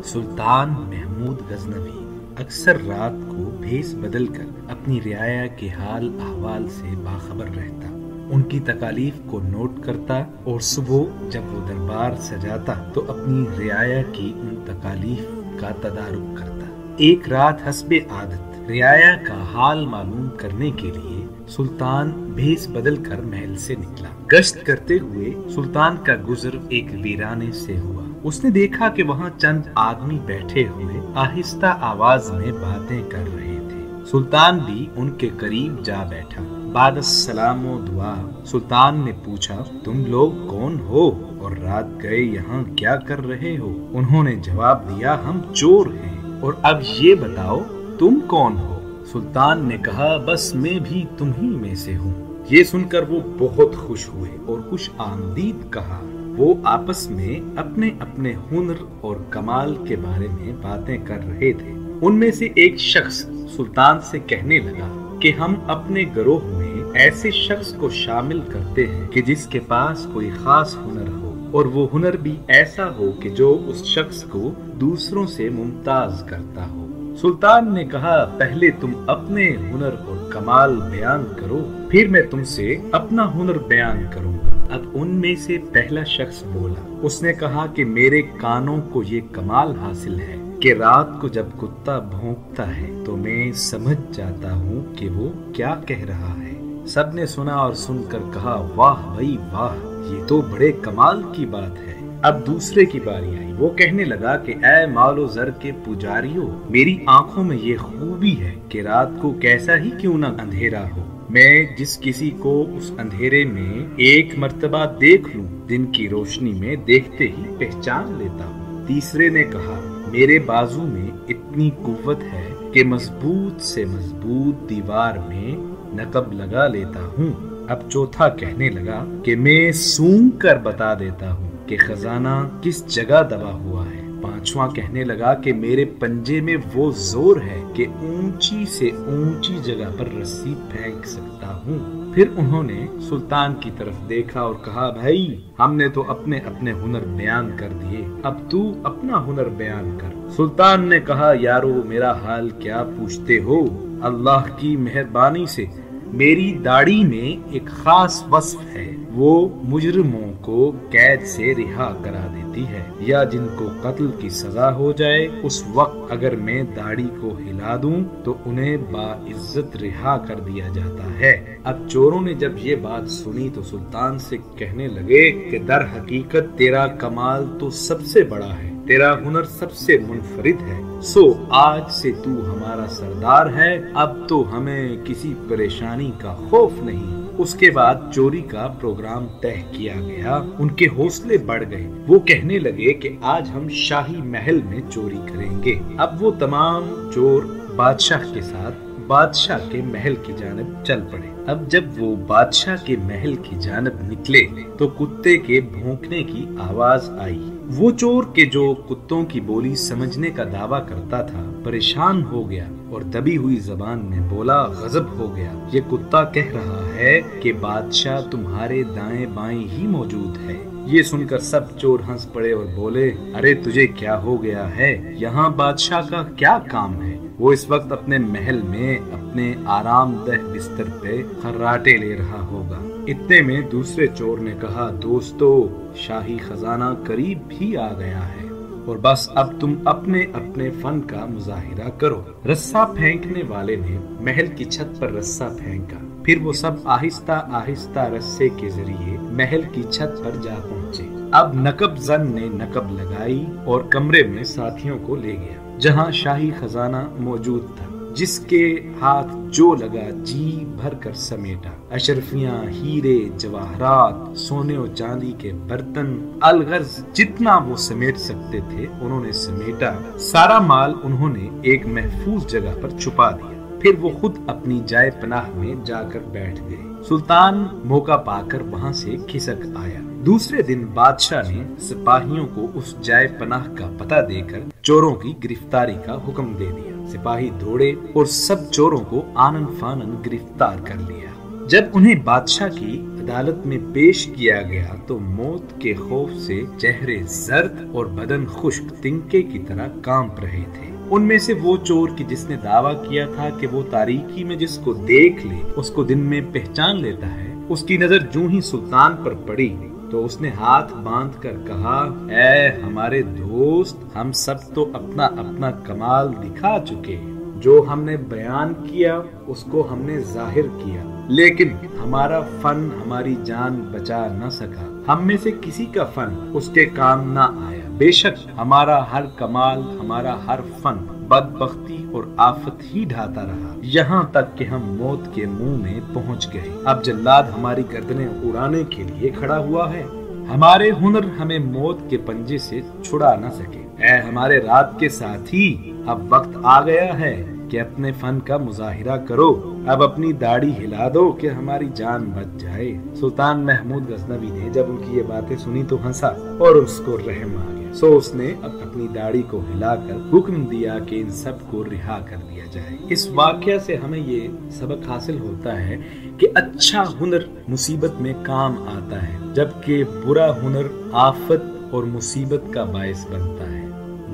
सुल्तान महमूद गजनवी अक्सर रात को भेस बदल कर अपनी रियाया के हाल अहवाल से बाखबर रहता, उनकी तकालीफ को नोट करता और सुबह जब वो दरबार सजाता तो अपनी रियाया की उन तकालीफ का तदारुक करता। एक रात हस्बे आदत रियाया का हाल मालूम करने के लिए सुल्तान भेस बदल कर महल से निकला। गश्त करते हुए सुल्तान का गुजर एक वीराने से हुआ। उसने देखा कि वहाँ चंद आदमी बैठे हुए आहिस्ता आवाज में बातें कर रहे थे। सुल्तान भी उनके करीब जा बैठा। बाद सलामो दुआ सुल्तान ने पूछा, तुम लोग कौन हो और रात गए यहाँ क्या कर रहे हो? उन्होंने जवाब दिया, हम चोर हैं और अब ये बताओ तुम कौन हो? सुल्तान ने कहा, बस मैं भी तुम ही में से हूँ। ये सुनकर वो बहुत खुश हुए और खुश आमदीद कहा। वो आपस में अपने अपने हुनर और कमाल के बारे में बातें कर रहे थे। उनमें से एक शख्स सुल्तान से कहने लगा कि हम अपने गिरोह में ऐसे शख्स को शामिल करते हैं कि जिसके पास कोई खास हुनर हो और वो हुनर भी ऐसा हो कि जो उस शख्स को दूसरों से मुमताज करता हो। सुल्तान ने कहा, पहले तुम अपने हुनर और कमाल बयान करो, फिर मैं तुमसे अपना हुनर बयान करूंगा। अब उनमें से पहला शख्स बोला। उसने कहा कि मेरे कानों को ये कमाल हासिल है कि रात को जब कुत्ता भौंकता है तो मैं समझ जाता हूँ कि वो क्या कह रहा है। सबने सुना और सुनकर कहा, वाह भाई वाह, ये तो बड़े कमाल की बात है। अब दूसरे की बारी आई। वो कहने लगा कि ऐ मालो जर के पुजारियों, मेरी आंखों में ये खूबी है कि रात को कैसा ही क्यों न अंधेरा हो, मैं जिस किसी को उस अंधेरे में एक मर्तबा देख लूं, दिन की रोशनी में देखते ही पहचान लेता हूँ। तीसरे ने कहा, मेरे बाजू में इतनी कुव्वत है कि मजबूत से मजबूत दीवार में नकब लगा लेता हूँ। अब चौथा कहने लगा कि मैं सूंघ कर बता देता हूँ कि खजाना किस जगह दबा हुआ है। पांचवा कहने लगा कि मेरे पंजे में वो जोर है कि ऊंची से ऊंची जगह पर रस्सी फेंक सकता हूँ। फिर उन्होंने सुल्तान की तरफ देखा और कहा, भाई हमने तो अपने अपने हुनर बयान कर दिए, अब तू अपना हुनर बयान कर। सुल्तान ने कहा, यारो मेरा हाल क्या पूछते हो? अल्लाह की मेहरबानी से मेरी दाढ़ी में एक खास वस्फ है, वो मुजरिमों को कैद से रिहा करा देती है, या जिनको कत्ल की सजा हो जाए उस वक्त अगर मैं दाढ़ी को हिला दूं तो उन्हें बाइज्जत रिहा कर दिया जाता है। अब चोरों ने जब ये बात सुनी तो सुल्तान से कहने लगे कि दर हकीकत तेरा कमाल तो सबसे बड़ा है, तेरा हुनर सबसे मुनफरिद है, सो आज से तू हमारा सरदार है, अब तो हमें किसी परेशानी का खौफ नहीं। उसके बाद चोरी का प्रोग्राम तय किया गया। उनके हौसले बढ़ गए। वो कहने लगे कि आज हम शाही महल में चोरी करेंगे। अब वो तमाम चोर बादशाह के साथ बादशाह के महल की जानिब चल पड़े। अब जब वो बादशाह के महल की जानिब निकले तो कुत्ते के भौंकने की आवाज आई। वो चोर के जो कुत्तों की बोली समझने का दावा करता था परेशान हो गया और दबी हुई जबान में बोला, गजब हो गया, ये कुत्ता कह रहा है कि बादशाह तुम्हारे दाएं बाएं ही मौजूद है। ये सुनकर सब चोर हंस पड़े और बोले, अरे तुझे क्या हो गया है, यहाँ बादशाह का क्या काम है? वो इस वक्त अपने महल में अपने आरामदेह बिस्तर पे खर्राटे ले रहा होगा। इतने में दूसरे चोर ने कहा, दोस्तों शाही खजाना करीब भी आ गया है और बस अब तुम अपने अपने फन का मुजाहिरा करो। रस्सा फेंकने वाले ने महल की छत पर रस्सा फेंका। फिर वो सब आहिस्ता आहिस्ता रस्से के जरिए महल की छत पर जा पहुँचे। अब नकब जन ने नकब लगाई और कमरे में साथियों को ले गया जहाँ शाही खजाना मौजूद था। जिसके हाथ जो लगा जी भर कर समेटा। अशरफियां, हीरे, जवाहरात, सोने और चांदी के बर्तन, अलगर्ज जितना वो समेट सकते थे उन्होंने समेटा। सारा माल उन्होंने एक महफूज जगह पर छुपा दिया। फिर वो खुद अपनी जाए पनाह में जाकर बैठ गए। सुल्तान मौका पाकर वहाँ से खिसक आया। दूसरे दिन बादशाह ने सिपाहियों को उस जाए पनाह का पता देकर चोरों की गिरफ्तारी का हुक्म दे दिया। सिपाही दौड़े और सब चोरों को आनन फानन गिरफ्तार कर लिया। जब उन्हें बादशाह की عدالت میں پیش کیا گیا تو موت کے خوف سے چہرے زرد اور بدن خشک تنکے کی طرح کانپ رہے تھے۔ ان میں سے وہ چور کی جس نے دعویٰ کیا تھا کہ وہ تاریکی میں جس کو دیکھ لے اس کو دن میں پہچان لیتا ہے، اس کی نظر جو ہی سلطان پر پڑی تو اس نے ہاتھ باندھ کر کہا، اے ہمارے دوست، ہم سب تو اپنا اپنا کمال دکھا چکے، جو ہم نے بیان کیا اس کو ہم نے ظاہر کیا، لیکن ہمارا فن ہماری جان بچا نہ سکا، ہم میں سے کسی کا فن اس کے کام نہ آیا، بے شک ہمارا ہر کمال، ہمارا ہر فن بدبختی اور آفت ہی ڈھاتا رہا، یہاں تک کہ ہم موت کے منہ میں پہنچ گئے۔ اب جلاد ہماری گردنیں اڑانے کے لیے کھڑا ہوا ہے، ہمارے ہنر ہمیں موت کے پنجے سے چھڑا نہ سکے۔ اے ہمارے رات کے ساتھی، اب وقت آ گیا ہے کہ اپنے فن کا مظاہرہ کرو، اب اپنی داڑھی ہلا دو کہ ہماری جان بچ جائے۔ سلطان محمود غزنوی نے جب ان کی یہ باتیں سنی تو ہنسا اور اس کو رحم آ گیا، سو اس نے اپنی داڑھی کو ہلا کر حکم دیا کہ ان سب کو رہا کر دیا جائے۔ اس واقعہ سے ہمیں یہ سبق حاصل ہوتا ہے کہ اچھا ہنر مصیبت میں کام آتا ہے، جبکہ برا ہنر آفت اور مصیبت کا باعث بنتا ہے۔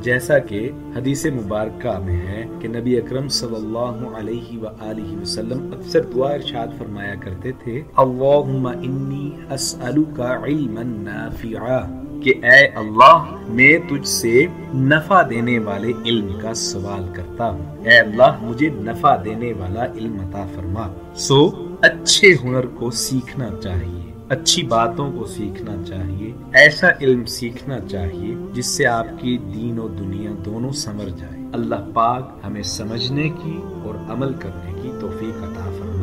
جیسا کہ حدیث مبارکہ میں ہے کہ نبی اکرم صلی اللہ علیہ وآلہ وسلم اکثر دعا ارشاد فرمایا کرتے تھے، اللہم انی اسألک علما نافعا، کہ اے اللہ میں تجھ سے نفع دینے والے علم کا سوال کرتا ہوں، اے اللہ مجھے نفع دینے والا علم عطا فرما۔ سو اچھے ہنر کو سیکھنا چاہیے، اچھی باتوں کو سیکھنا چاہیے، ایسا علم سیکھنا چاہیے جس سے آپ کی دین و دنیا دونوں سنور جائے۔ اللہ پاک ہمیں سمجھنے کی اور عمل کرنے کی توفیق عطا فرمائے۔